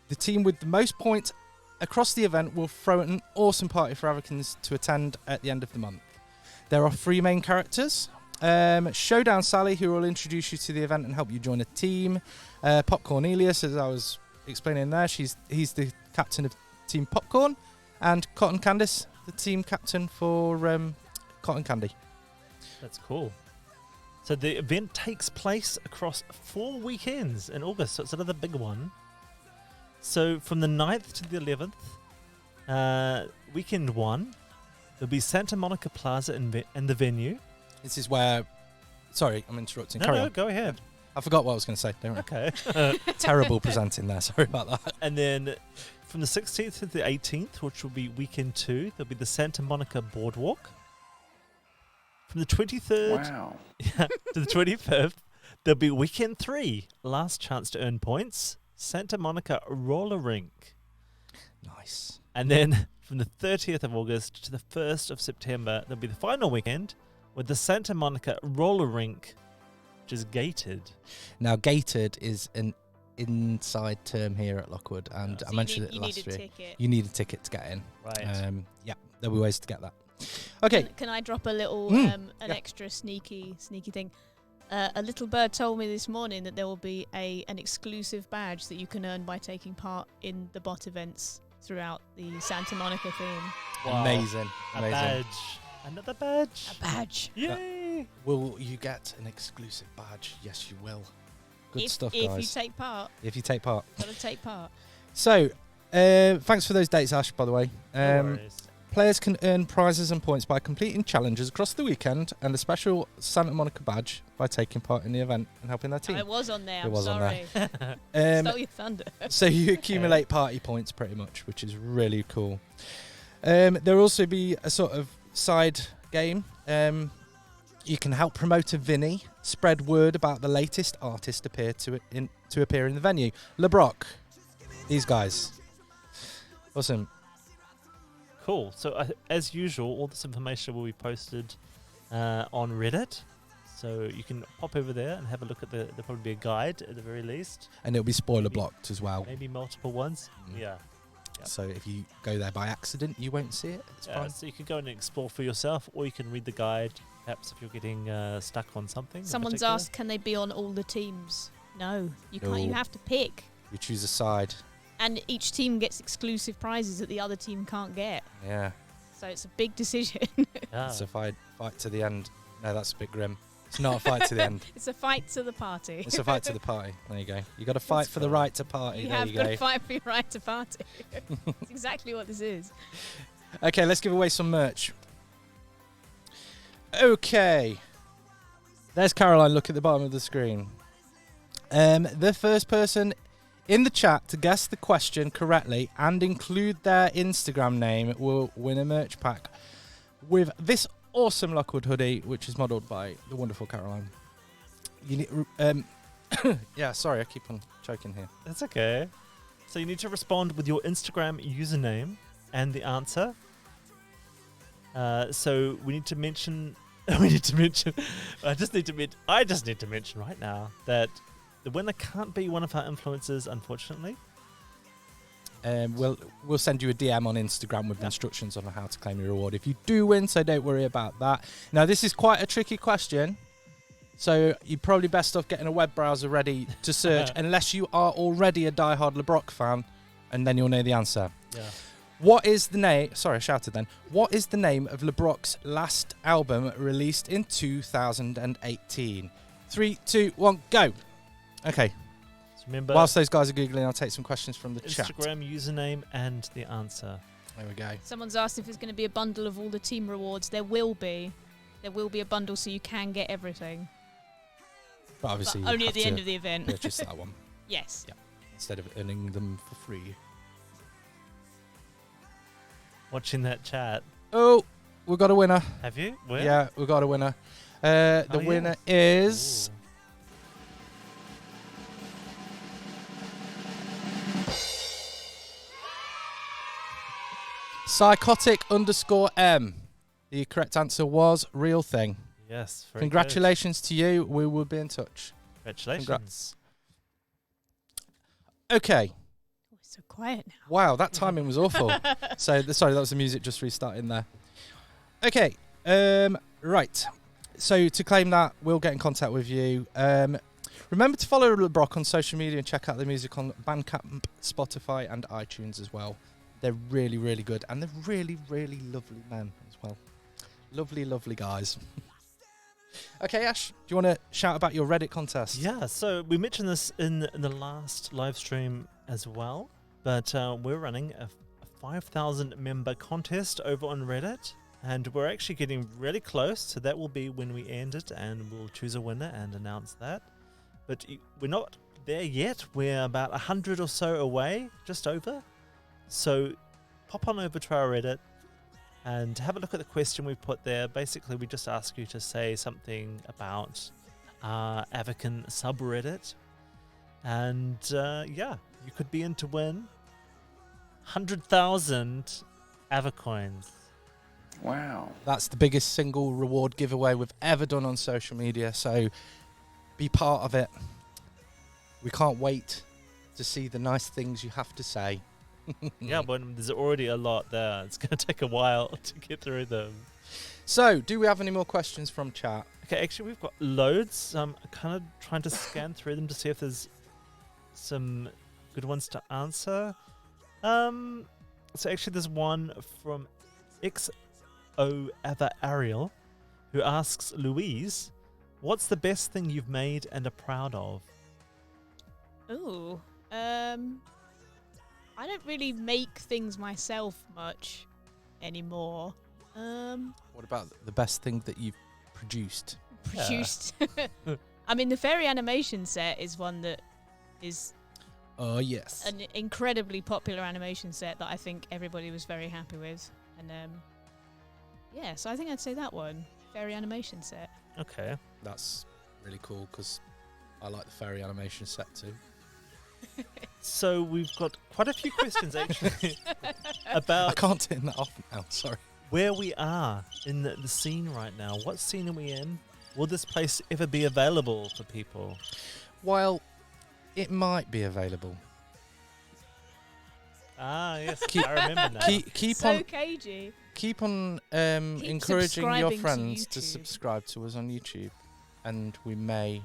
The team with the most points across the event will throw an awesome party for Avakins to attend at the end of the month. There are 3 main characters. Showdown Sally, who will introduce you to the event and help you join a team. Pop Cornelius, as I was explaining there, he's the captain of Team Popcorn, and Cotton Candice, the team captain for Cotton Candy. That's cool. So the event takes place across 4 weekends in August, so it's another big one. So from the 9th to the 11th, weekend 1, there'll be Santa Monica Plaza in the venue. This is where... Sorry, I'm interrupting. No, Carry no, on. go ahead. I forgot what I was going to say. Don't worry. Okay. Terrible presenting there. Sorry about that. And then from the 16th to the 18th, which will be weekend 2, there'll be the Santa Monica Boardwalk. From the 23rd Wow. to the 25th, there'll be weekend 3, last chance to earn points, Santa Monica Roller Rink. Nice. And then from the 30th of August to the 1st of September, there'll be the final weekend with the Santa Monica Roller Rink, which is gated. Now, gated is an inside term here at Lockwood, and So I mentioned it you last need a year. ticket. You need a ticket to get in. Right. Yeah, there'll be ways to get that. Okay. Can I drop a little, Yeah. extra sneaky thing? A little bird told me this morning that there will be an exclusive badge that you can earn by taking part in the bot events throughout the Santa Monica theme. Wow. Amazing. A Amazing. badge. Another badge. A badge. Yay! Will you get an exclusive badge? Yes, you will. Good stuff, guys. If you take part. If you take part. Gotta take part. So, thanks for those dates, Ash, by the way. No worries. Players can earn prizes and points by completing challenges across the weekend and a special Santa Monica badge by taking part in the event and helping their team. I was on there. It I'm was on sorry. Um, Stole your thunder. so you accumulate party points pretty much, which is really cool. There'll also be a sort of side game. You can help promoter Vinny spread word about the latest artist appear to appear in the venue. LeBrock, these guys, awesome. Cool. So as usual, all this information will be posted on Reddit. So you can pop over there and have a look at there'll probably be a guide at the very least. And it'll be spoiler blocked as well. Maybe multiple ones. Yeah. Yep. So if you go there by accident, you won't see it. It's fine. So you can go and explore for yourself, or you can read the guide, perhaps if you're getting stuck on something. Someone's asked, can they be on all the teams? No, you can't. You No. have to pick. You choose a side. And each team gets exclusive prizes that the other team can't get. Yeah. So it's a big decision. Yeah. So fight to the end. No, that's a bit grim. It's not a fight to the end. It's a fight to the party. It's a fight to the party. There you go. You got to fight for the right to party. You there have you got go. to fight for your right to party. That's exactly what this is. Okay, let's give away some merch. Okay. There's Caroline. Look at the bottom of the screen. The first person in the chat to guess the question correctly and include their Instagram name will win a merch pack with this awesome Lockwood hoodie, which is modelled by the wonderful Caroline. You need, yeah, sorry, I keep on choking here. That's okay. So you need to respond with your Instagram username and the answer. So we need to mention. I just need to mention right now that the winner can't be one of our influencers, unfortunately. We'll send you a DM on Instagram with instructions on how to claim your reward if you do win, so don't worry about that. Now, this is quite a tricky question, so you're probably best off getting a web browser ready to search, unless you are already a diehard LeBrock fan, and then you'll know the answer. Yeah. What is the name? Sorry, I shouted then. What is the name of LeBrock's last album released in 2018? 3, 2, 1, go. Okay. Remember, whilst those guys are Googling, I'll take some questions from the chat. Instagram username and the answer. There we go. Someone's asked if there's going to be a bundle of all the team rewards. There will be. There will be a bundle so you can get everything. But obviously, But only at the end of the event. Purchase that one. Yes. Yeah. Instead of earning them for free. Watching that chat. Oh, we've got a winner. Have you? Where? Yeah, we've got a winner. The winner is... Ooh. Psychotic_M. The correct answer was real thing. Yes. Very Congratulations to you. We will be in touch. Good. Congratulations. Congrats. Okay. Oh, it's so quiet now. Wow, that timing was awful. Sorry, that was the music just restarting there. Okay. Right. So to claim that, we'll get in contact with you. Remember to follow LeBrock on social media and check out the music on Bandcamp, Spotify, and iTunes as well. They're really, really good. And they're really, really lovely men as well. Lovely, lovely guys. Okay, Ash, do you want to shout about your Reddit contest? Yeah, so we mentioned this in the last live stream as well, but we're running a 5,000 member contest over on Reddit, and we're actually getting really close, so that will be when we end it, and we'll choose a winner and announce that. But we're not there yet. We're about 100 or so away, just over. So pop on over to our Reddit and have a look at the question we've put there. Basically, we just ask you to say something about our Avakin subreddit. And yeah, you could be in to win 100,000 Avacoins. Wow. That's the biggest single reward giveaway we've ever done on social media, so be part of it. We can't wait to see the nice things you have to say. Yeah, but there's already a lot there. It's going to take a while to get through them. So, do we have any more questions from chat? Okay, actually, we've got loads. I'm kind of trying to scan through them to see if there's some good ones to answer. So actually, there's one from XO Ever Ariel who asks Louise, what's the best thing you've made and are proud of? Ooh. I don't really make things myself much anymore. What about the best thing that you've produced? Produced. I mean, the fairy animation set is one that is Oh, yes. an incredibly popular animation set that I think everybody was very happy with. And yeah, so I think I'd say that one. Fairy animation set. Okay. That's really cool because I like the fairy animation set too. So we've got quite a few questions actually I about can't turn that off now. Sorry. where we are in the scene right now. What scene are we in? Will this place ever be available for people? While it might be available, Ah, yes, I remember now. keep so on cagey. keep on encouraging your subscribing to friends to YouTube. subscribe to us on YouTube, and we may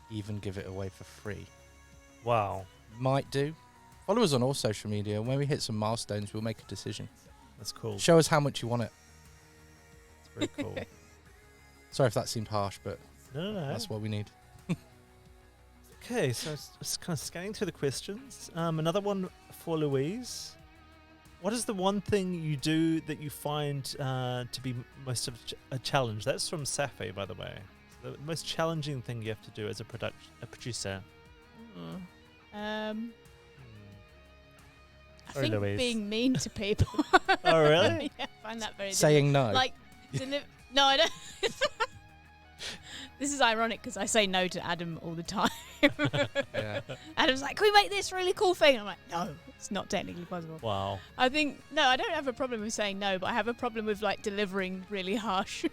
even give it away for free. Wow, Might do. Follow us on all social media. When we hit some milestones, we'll make a decision. that's cool. Show us how much you want it. It's very cool. Sorry if that seemed harsh, but No. that's what we need. Okay, so just kind of scanning through the questions. Another one for Louise. What is the one thing you do that you find to be most of a challenge? That's from Safi, by the way. The most challenging thing you have to do as a producer. I Sorry, think Louise. being mean to people. Oh, really? Yeah, I find that very Saying no. Like, no, I don't. This is ironic because I say no to Adam all the time. Yeah. Adam's like, can we make this really cool thing? I'm like, no, it's not technically possible. Wow. I think, no, I don't have a problem with saying no, but I have a problem with like delivering really harsh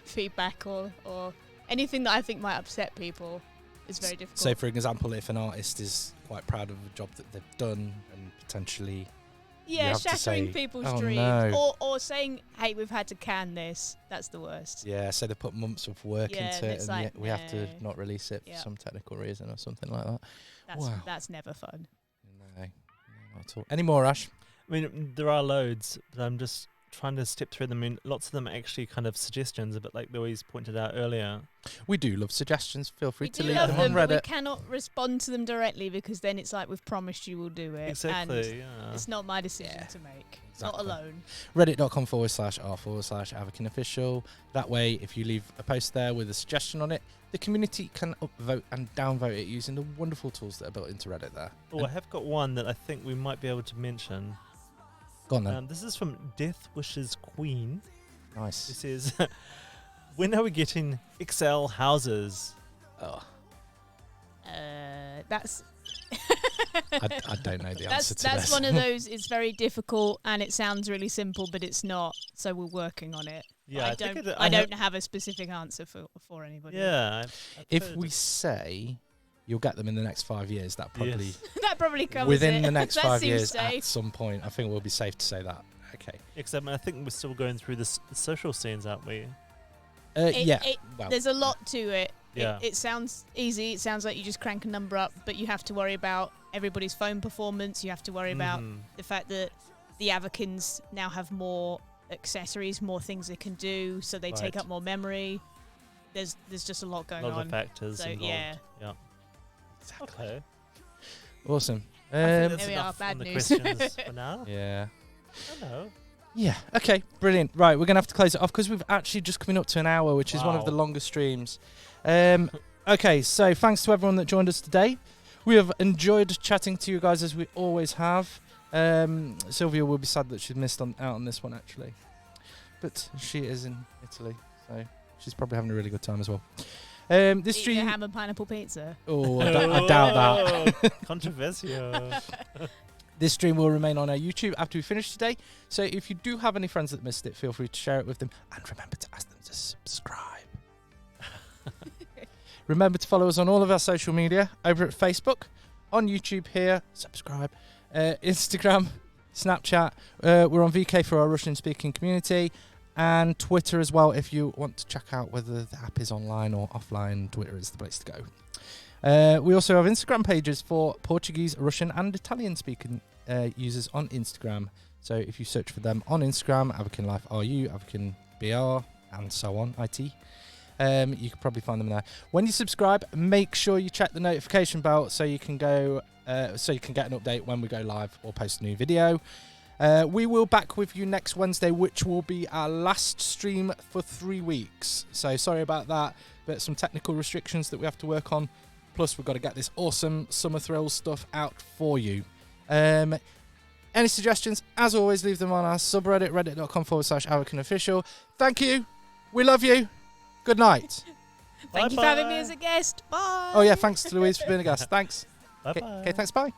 feedback or anything that I think might upset people. Is very difficult. Say, for example, if an artist is quite proud of a job that they've done and potentially yeah, have to shattering say, people's "Oh, dreams. no." Or saying, hey, we've had to can this. That's the worst. Yeah, so they put months of work Yeah, into and it, it's and like, yet we have to no. not release it Yeah. for some technical reason or something like that. That's never fun. No, not at all. Any more, Ash? I mean, there are loads, but I'm just trying to step through them. I mean, lots of them are actually kind of suggestions, a bit like Louise pointed out earlier. We do love suggestions. Feel free We to do leave love them them, on but we Reddit. cannot respond to them directly because then it's like we've promised you we'll do it. And Exactly, yeah. it's not my decision Yeah, to make. exactly. Not alone. Reddit.com/r/Avakin official. That way, if you leave a post there with a suggestion on it, the community can upvote and downvote it using the wonderful tools that are built into Reddit there. Oh, I have got one that I think we might be able to mention. Go on then. This is from Death Wishes Queen. Nice. This is, when are we getting XL houses? Oh, That's I don't know the answer to that's this. one of those. It's very difficult and it sounds really simple, but it's not. So we're working on it. Yeah, I don't have a specific answer for anybody. Yeah. If we say you'll get them in the next 5 years, that probably Yes. That probably covers within it. the next That 5 seems years safe. at some point, I think we'll be safe to say that. Okay. Except I think we're still going through the social scenes, aren't we? Yeah. Well, There's a lot to it. Yeah. It sounds easy. It sounds like you just crank a number up, but you have to worry about everybody's phone performance. You have to worry about Mhm. the fact that the Avakins now have more accessories, more things they can do, so they take Right. up more memory. There's just a lot going A lot on. of factors So, involved. yeah. Yeah. Okay. awesome. I think that's There we are, enough bad on the news. questions for now. Yeah. Hello. Yeah. Okay. Brilliant. Right. We're going to have to close it off because we've actually just coming up to an hour, which is one of the Wow. longest streams. Okay. So thanks to everyone that joined us today. We have enjoyed chatting to you guys as we always have. Sylvia will be sad that she's missed out on this one actually, but she is in Italy, so she's probably having a really good time as well. This Eat your stream. ham and pineapple pizza. Oh, I doubt that. Oh, controversial. This stream will remain on our YouTube after we finish today. So if you do have any friends that missed it, feel free to share it with them. And remember to ask them to subscribe. Remember to follow us on all of our social media, over at Facebook, on YouTube here, subscribe, Instagram, Snapchat. We're on VK for our Russian-speaking community, and Twitter as well if you want to check out whether the app is online or offline. Twitter is the place to go. We also have Instagram pages for Portuguese, Russian and Italian speaking users on Instagram. So if you search for them on Instagram, Avakin Life RU, Avakin BR, and so on, IT, you can probably find them there. When you subscribe, make sure you check the notification bell so you can go, so you can get an update when we go live or post a new video. We will back with you next Wednesday, which will be our last stream for 3 weeks. So sorry about that, but some technical restrictions that we have to work on. Plus, we've got to get this awesome Summer Thrills stuff out for you. Any suggestions, as always, leave them on our subreddit, reddit.com/Avakin official. Thank you. We love you. Good night. Thank you for having me as a guest. Bye. Oh, yeah, thanks to Louise for being a guest. Thanks. Bye-bye. Okay, thanks. Bye.